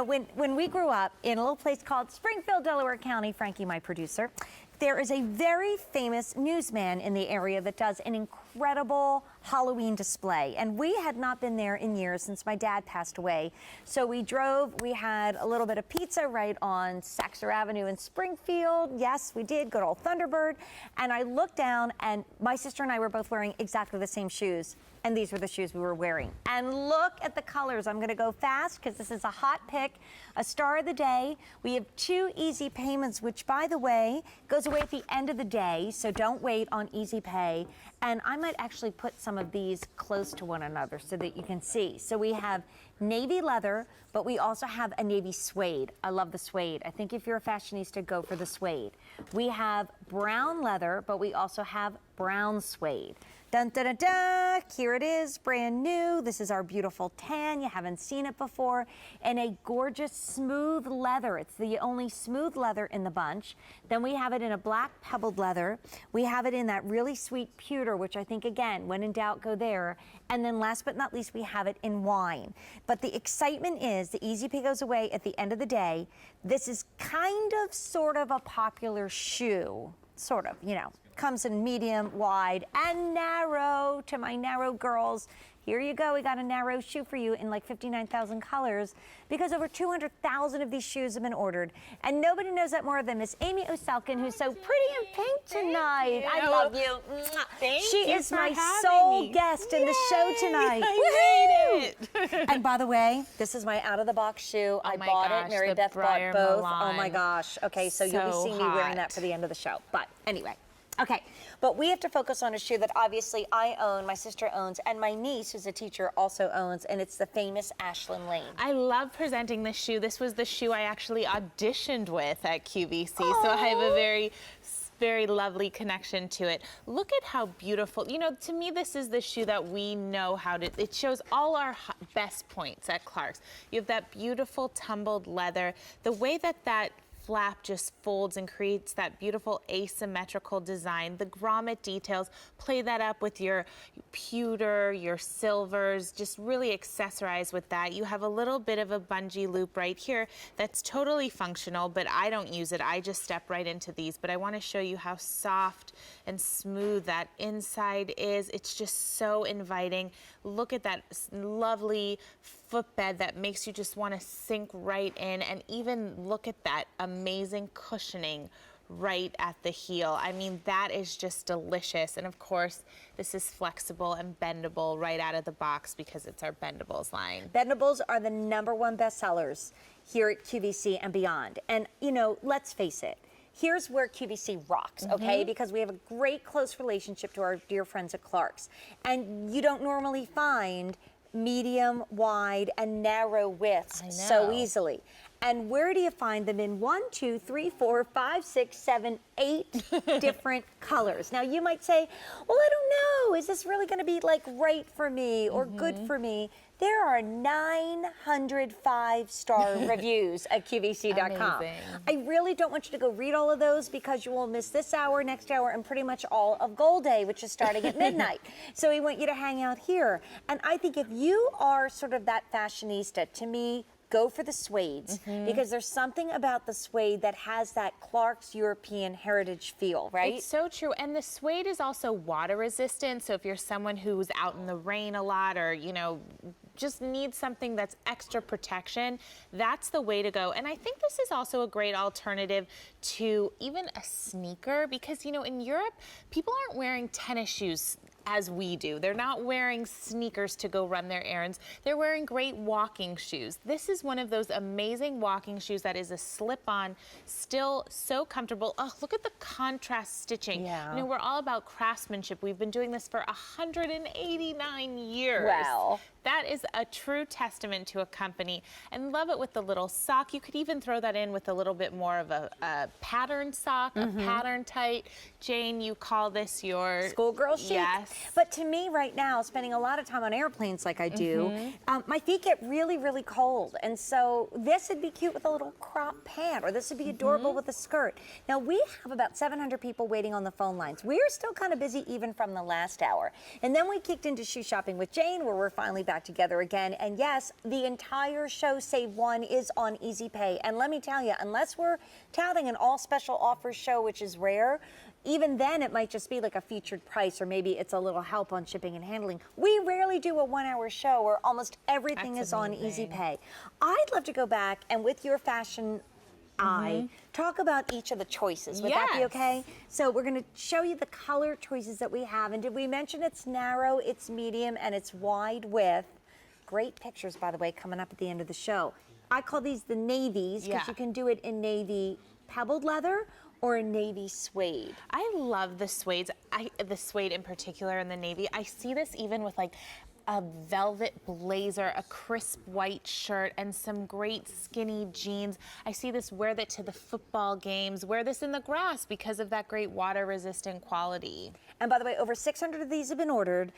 When we grew up in a little place called Springfield, Delaware County, Frankie, my producer, there is a very famous newsman in the area that does an incredible Halloween display. And we had not been there in years since my dad passed away. So we drove, we had a little bit of pizza right on Saxor Avenue in Springfield. Yes, we did, good old Thunderbird. And I looked down and my sister and I were both wearing exactly the same shoes. And these were the shoes we were wearing. And look at the colors. I'm gonna go fast because this is a hot pick, a star of the day. We have 2 easy payments, which by the way, goes away at the end of the day, so don't wait on Easy Pay. And I might actually put some of these close to one another so that you can see. So we have navy leather, but we also have a navy suede. I love the suede. I think if you're a fashionista, go for the suede. We have brown leather, but we also have brown suede. Dun, dun, dun, dun. Here it is, brand new. This is our beautiful tan. You haven't seen it before. And a gorgeous smooth leather. It's the only smooth leather in the bunch. Then we have it in a black pebbled leather. We have it in that really sweet pewter, which I think, again, when in doubt, go there. And then last but not least, we have it in wine. But the excitement is the Easy Pay goes away at the end of the day. This is kind of, sort of a popular shoe. Sort of, you know. Comes in medium, wide, and narrow. To my narrow girls, here you go. We got a narrow shoe for you in like 59,000 colors because over 200,000 of these shoes have been ordered. And nobody knows that more than Miss Amy Oselkin, who's so pretty in pink tonight. I love you. She is my sole guest in the show tonight. I made it. And by the way, this is my out-of-the-box shoe. I bought it. Mary Beth bought both. Oh my gosh. Okay, so you'll be seeing me wearing that for the end of the show. But anyway. Okay, but we have to focus on a shoe that obviously I own, my sister owns, and my niece, who's a teacher, also owns, and it's the famous Ashlyn Lane. I love presenting this shoe. This was the shoe I actually auditioned with at QVC, so I have a very lovely connection to it. Look at how beautiful, you know, to me this is the shoe that we know how to, it shows all our best points at Clark's. You have that beautiful tumbled leather, the way that flap just folds and creates that beautiful asymmetrical design. The grommet details, play that up with your pewter, your silvers, just really accessorize with that. You have a little bit of a bungee loop right here that's totally functional, but I don't use it. I just step right into these. But I want to show you how soft and smooth that inside is. It's just so inviting. Look at that lovely footbed that makes you just want to sink right in, and even look at that amazing cushioning right at the heel. I mean, that is just delicious. And of course, this is flexible and bendable right out of the box because it's our Bendables line. Bendables are the #1 bestsellers here at QVC and beyond. And you know, let's face it, here's where QVC rocks, okay? Because we have a great close relationship to our dear friends at Clark's. And you don't normally find medium, wide, and narrow widths so easily. And where do you find them in 1, 2, 3, 4, 5, 6, 7, 8 different colors? Now you might say, well, I don't know, is this really gonna be like right for me or good for me? There are 900 5-star reviews at QVC.com. I really don't want you to go read all of those because you will miss this hour, next hour, and pretty much all of Gold Day, which is starting at midnight. So we want you to hang out here. And I think if you are sort of that fashionista, to me, go for the suedes because there's something about the suede that has that Clark's European heritage feel, right? It's so true. And the suede is also water resistant. So if you're someone who's out in the rain a lot or, you know, just needs something that's extra protection, that's the way to go. And I think this is also a great alternative to even a sneaker because, you know, in Europe, people aren't wearing tennis shoes as we do. They're not wearing sneakers to go run their errands. They're wearing great walking shoes. This is one of those amazing walking shoes that is a slip-on, still so comfortable. Oh, look at the contrast stitching. Yeah. You know, we're all about craftsmanship. We've been doing this for 189 years. Wow. That is a true testament to a company. And love it with the little sock. You could even throw that in with a little bit more of a pattern sock, a pattern tight. Jane, you call this your schoolgirl chic. Yes. But to me right now, spending a lot of time on airplanes like I do, my feet get really, really cold. And so this would be cute with a little crop pant, or this would be adorable with a skirt. Now we have about 700 people waiting on the phone lines. We're still kind of busy even from the last hour. And then we kicked into shoe shopping with Jane, where we're finally back back together again. And yes, the entire show, save one, is on Easy Pay. And let me tell you, unless we're touting an all special offers show, which is rare, even then it might just be like a featured price, or maybe it's a little help on shipping and handling. We rarely do a 1 hour show where almost everything That's is on amazing. Easy Pay. I'd love to go back and with your fashion eye, talk about each of the choices. Would that be Yes. okay? So we're going to show you the color choices that we have. And did we mention it's narrow, it's medium, and it's wide width? Great pictures, by the way, coming up at the end of the show. I call these the navies because Yeah. you can do it in navy pebbled leather or in navy suede. I love the suedes. The suede in particular and the navy. I see this even with like a velvet blazer, a crisp white shirt, and some great skinny jeans. I see this, wear that to the football games, wear this in the grass because of that great water resistant quality. And by the way, over 600 of these have been ordered.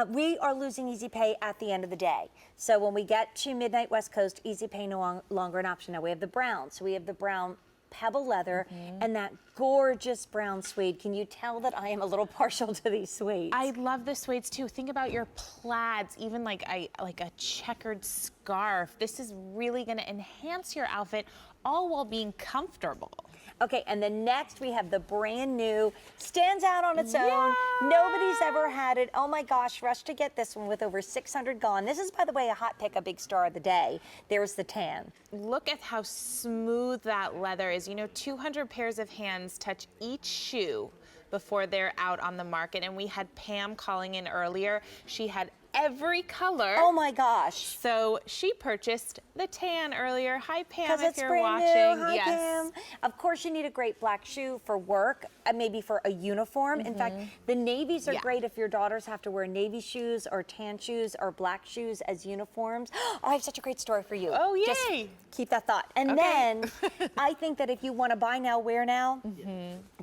We are losing Easy Pay at the end of the day. So when we get to midnight West Coast, Easy Pay no longer an option. Now we have the brown. So we have the brown pebble leather and that gorgeous brown suede. Can you tell that I am a little partial to these suedes? I love the suedes too. Think about your plaids, even like a checkered scarf. This is really going to enhance your outfit, all while being comfortable. Okay, and then next we have the brand new, stands out on its own. Yeah. Nobody's ever had it. Oh my gosh, rush to get this one with over 600 gone. This is, by the way, a hot pick, a big star of the day. There's the tan. Look at how smooth that leather is. You know, 200 pairs of hands touch each shoe before they're out on the market. And we had Pam calling in earlier. She had every color. Oh my gosh. So she purchased the tan earlier. Hi, Pam, Because if it's you're brand watching. new. Hi, Yes. Pam. Of course, you need a great black shoe for work, maybe for a uniform. In fact, the navies are Yeah. great if your daughters have to wear navy shoes or tan shoes or black shoes as uniforms. Oh, I have such a great story for you. Oh, Just yay. keep that thought. And Okay. then I think that if you want to buy now, wear now,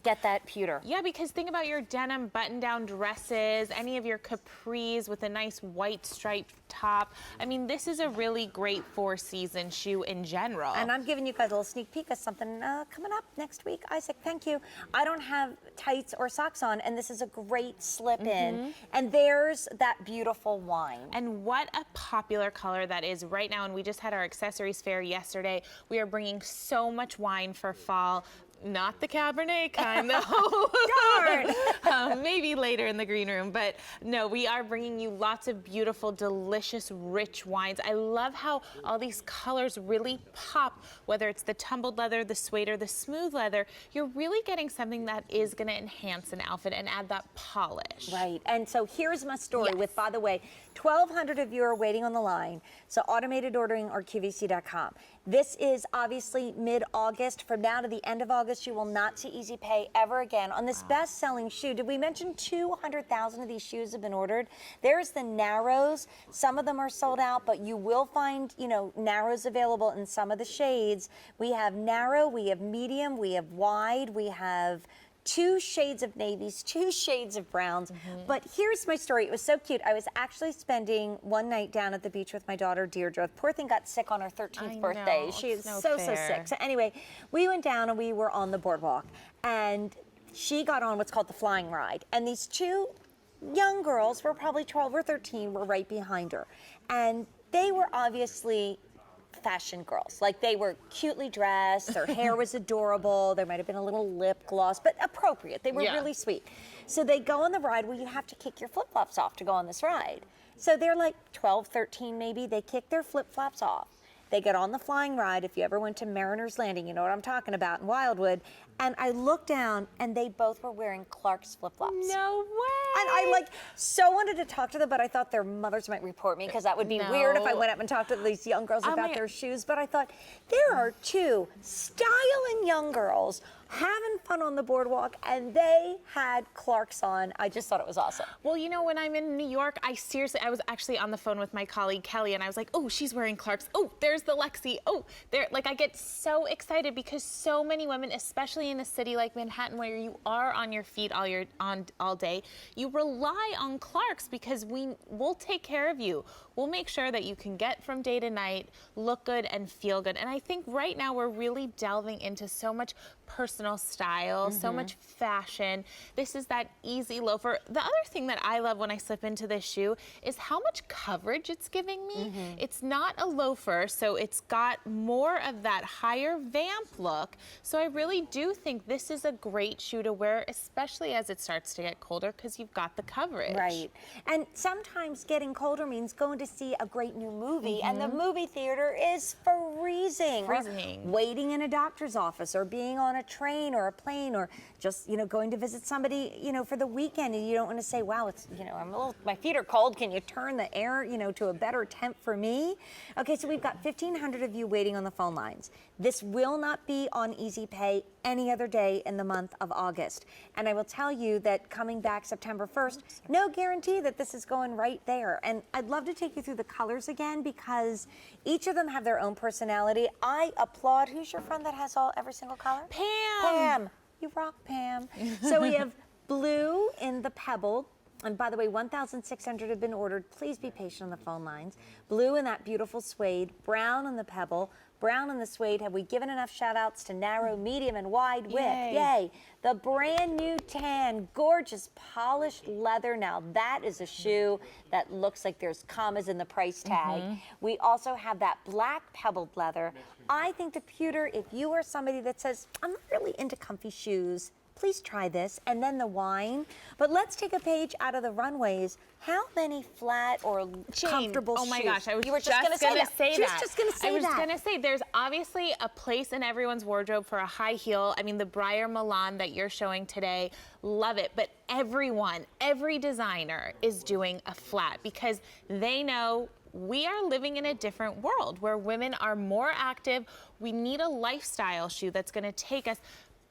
get that pewter. Yeah, because think about your denim button-down dresses, any of your capris with a nice white striped top. I mean, this is a really great four-season shoe in general. And I'm giving you guys a little sneak peek of something coming up next week. Isaac, thank you. I don't have tights or socks on, and this is a great slip in. And there's that beautiful wine. And what a popular color that is right now. And we just had our accessories fair yesterday. We are bringing so much wine for fall. Not the Cabernet kind, though. Darn. Maybe later in the green room. But no, we are bringing you lots of beautiful, delicious, rich wines. I love how all these colors really pop, whether it's the tumbled leather, the suede, or the smooth leather. You're really getting something that is going to enhance an outfit and add that polish. Right. And so here's my story Yes. with, by the way, 1,200 of you are waiting on the line. So automated ordering or QVC.com. This is obviously mid-August. From now to the end of August, you will not see Easy Pay ever again on this best-selling shoe. Did we mention 200,000 of these shoes have been ordered? There's the narrows. Some of them are sold out, but you will find, narrows available in some of the shades. We have narrow, we have medium, we have wide, we have 2 shades of navies, 2 shades of browns. But here's my story. It was so cute. I was actually spending one night down at the beach with my daughter, Deirdre. Poor thing got sick on her 13th I birthday. know. She is It's so no fair. sick. So anyway, we went down and we were on the boardwalk. And she got on what's called the flying ride. And these 2 young girls, were probably 12 or 13, were right behind her. And they were obviously fashion girls. Like, they were cutely dressed, their hair was adorable, there might have been a little lip gloss, but appropriate. They were Yeah. really sweet. So they go on the ride. Well, you have to kick your flip-flops off to go on this ride. So they're like 12, 13 maybe. They kick their flip-flops off. They get on the flying ride. If you ever went to Mariner's Landing, you know what I'm talking about in Wildwood. And I looked down, and they both were wearing Clark's flip-flops. No way. And I so wanted to talk to them, but I thought their mothers might report me because that would be weird if I No. went up and talked to these young girls Oh about my- their shoes. But I thought, there are 2 styling young girls having fun on the boardwalk, and they had Clark's on. I just thought it was awesome. Well, when I'm in New York, I was actually on the phone with my colleague Kelly, and I was like, oh, she's wearing Clark's. Oh, there's the Lexi. Oh, there. Like, I get so excited because so many women, especially in a city like Manhattan, where you are on your feet all day, you rely on Clark's because we'll take care of you. we'll make sure that you can get from day to night, look good and feel good. And I think right now we're really delving into so much personal style, so much fashion. This is that easy loafer. The other thing that I love when I slip into this shoe is how much coverage it's giving me. It's not a loafer, so it's got more of that higher vamp look. So I really do think this is a great shoe to wear, especially as it starts to get colder, because you've got the coverage. Right. And sometimes getting colder means going to see a great new movie, and the movie theater is freezing. Freezing. Or waiting in a doctor's office, or being on a train or a plane, or just, going to visit somebody, for the weekend, and you don't want to say, wow, it's, my feet are cold. Can you turn the air, to a better temp for me? Okay, so we've got 1,500 of you waiting on the phone lines. This will not be on Easy Pay any other day in the month of August. And I will tell you that coming back September 1st, no guarantee that this is going right there. And I'd love to take you through the colors again, because each of them have their own personality. I applaud, who's your friend that has every single color? Pam! Pam, you rock, Pam. So we have blue in the pebble. And by the way, 1,600 have been ordered. Please be patient on the phone lines. Blue in that beautiful suede, brown in the pebble, brown in the suede. Have we given enough shout outs to narrow, medium, and wide width? Yay. Yay. The brand new tan, gorgeous polished leather. Now that is a shoe that looks like there's commas in the price tag. We also have that black pebbled leather. I think the pewter, if you are somebody that says, I'm not really into comfy shoes, please try this, and then the wine. But let's take a page out of the runways. How many flat or comfortable shoes? Oh my gosh, I was you were just gonna say that. She was just going to say I was that. gonna say there's obviously a place in everyone's wardrobe for a high heel. I mean, the Briar Milan that you're showing today, love it. But everyone, every designer is doing a flat, because they know we are living in a different world where women are more active. We need a lifestyle shoe that's going to take us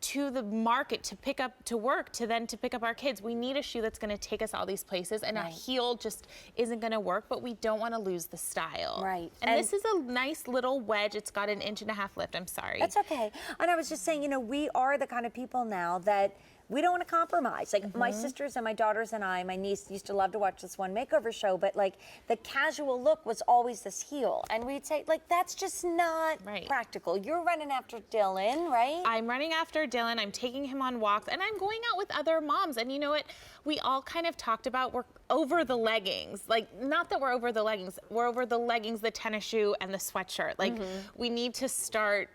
to the market, to pick up, to work, to pick up our kids. We need a shoe that's going to take us all these places, and a heel just isn't going to work, but we don't want to lose the style. Right. And this is a nice little wedge. It's got an 1.5 inch lift. I'm sorry. That's okay. And I was just saying, we are the kind of people now that we don't want to compromise. Like my sisters and my daughters and my niece used to love to watch this One Makeover show, but like the casual look was always this heel. And we'd say, like, that's just not practical. You're running after Dylan, right? I'm running after Dylan. I'm taking him on walks, and I'm going out with other moms. And you know what? We all kind of talked about we're over the leggings. Like, not that we're over the leggings. We're over the leggings, the tennis shoe, and the sweatshirt. Like, we need to start,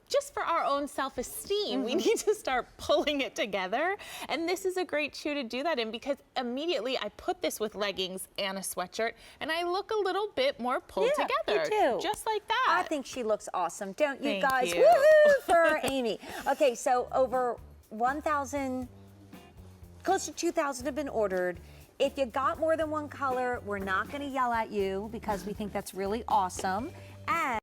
just for our own self-esteem, we need to start pulling it together. And this is a great shoe to do that in, because immediately I put this with leggings and a sweatshirt, and I look a little bit more pulled together. You too. Just like that. I think she looks awesome, don't you Thank guys? you. Woohoo for Amy. Okay, so over 1,000, close to 2,000 have been ordered. If you got more than one color, we're not going to yell at you, because we think that's really awesome. And